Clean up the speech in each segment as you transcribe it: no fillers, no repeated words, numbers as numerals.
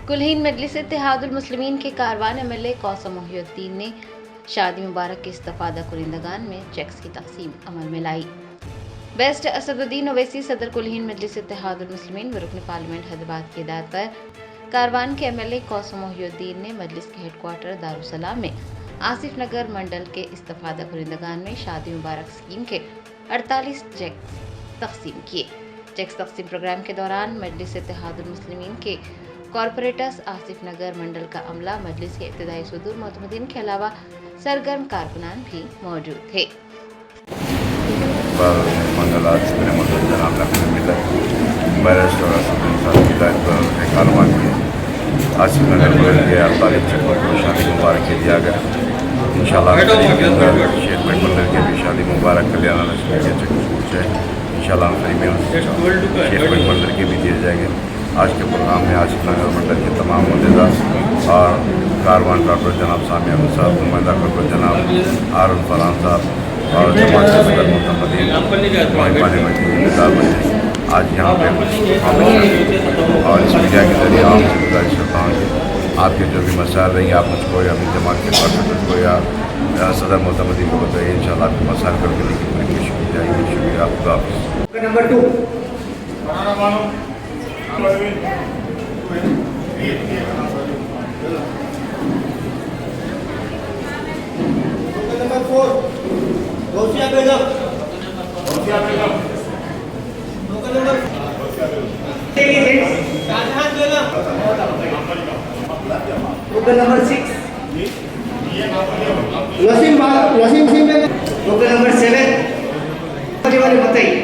कुलहीन मजलिस इत्तेहादुल मुस्लिमीन के कारवान एमएलए कौसम मोहिउद्दीन ने शादी मुबारक के इस्तफादा कुरिंदगान में चेक्स की तकसीम अमल में लाई। बेस्ट असदुद्दीन ओवैसी सदर कुलहीन मजलिस इत्तेहादुल मुस्लिमीन व रुकन पार्लियामेंट हैदराबाद की हिदायत पर कारवान के एमएलए कौसम मोहिउद्दीन ने मजलिस के हेडक्वार्टर दारुसलाम में आसिफ नगर मंडल के इस्तफादा कुरिंदगान में शादी मुबारक स्कीम के 48 चेक तकसीम किए। चेक्स तकसीम प्रोग्राम के दौरान मजलिस इत्तेहादुल मुस्लिमीन के कॉरपोरेटर्स आसिफ नगर मंडल का अमला, मजलिस के इब्तिदाई सदूर मोतमदीन के अलावा सरगर्म कारकुनान भी मौजूद थे। आसिफ नगर मंडल के 48 चक्कर को शादी मुबारक के दिया गया। इंशाल्लाह शेख मंडल के भी शादी मुबारक कल्याण लक्ष्मी के चक्कर से इंशाल्लाह शेख मंडल के भी दिए जाएंगे। आज के प्रोग्राम में आसिफ नगर मंडल के तमाम मुद्देदार और कारवान डॉक्टर जनाब सामी अहमद साहब, नुमाइंदा डॉक्टर जनाब आरुन फरहान साहब और जमात के सदर मोहतमदीन आज यहाँ पे और इस मीडिया के जरिए आपसे गुजारिश करता हूँ कि आपके जो भी मसाइल रहेंगे आप मुझको या अपनी जमात के कॉर्पोरेटर को या सदर मोहतमदीन को बताइए। इंशाल्लाह आपके मसाइल करके लेकिन पूरी कोशिश की जाएगी। शुक्रिया। खुदा हाफ़िज़। Number 2 number 4 Gausia Begum number Shahjahan Begum number 6 Waseem Singh Begum number 7 वाले बताइए।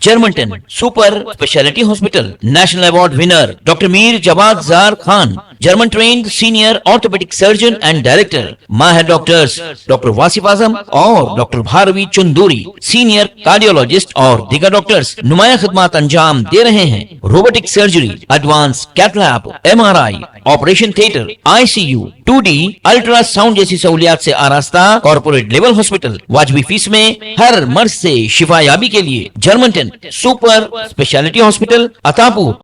Germantown super speciality hospital national award winner doctor Mir Jawad Zar Khan, German trained senior orthopaedic surgeon and director, माहिर डॉक्टर्स डॉक्टर वासिफ आजम और doctor Bharvi Chanduri, senior cardiologist और दीगर डॉक्टर्स नुमाया खिदमत अंजाम दे रहे हैं। Robotic surgery, advance cath lab, MRI, operation theatre, ICU, 2D ultrasound जैसी सहूलियात से आरास्ता कॉर्पोरेट लेवल हॉस्पिटल। वाजबी फीस में हर मर्ज से शिफायाबी के लिए Germanton super speciality hospital, Attapur.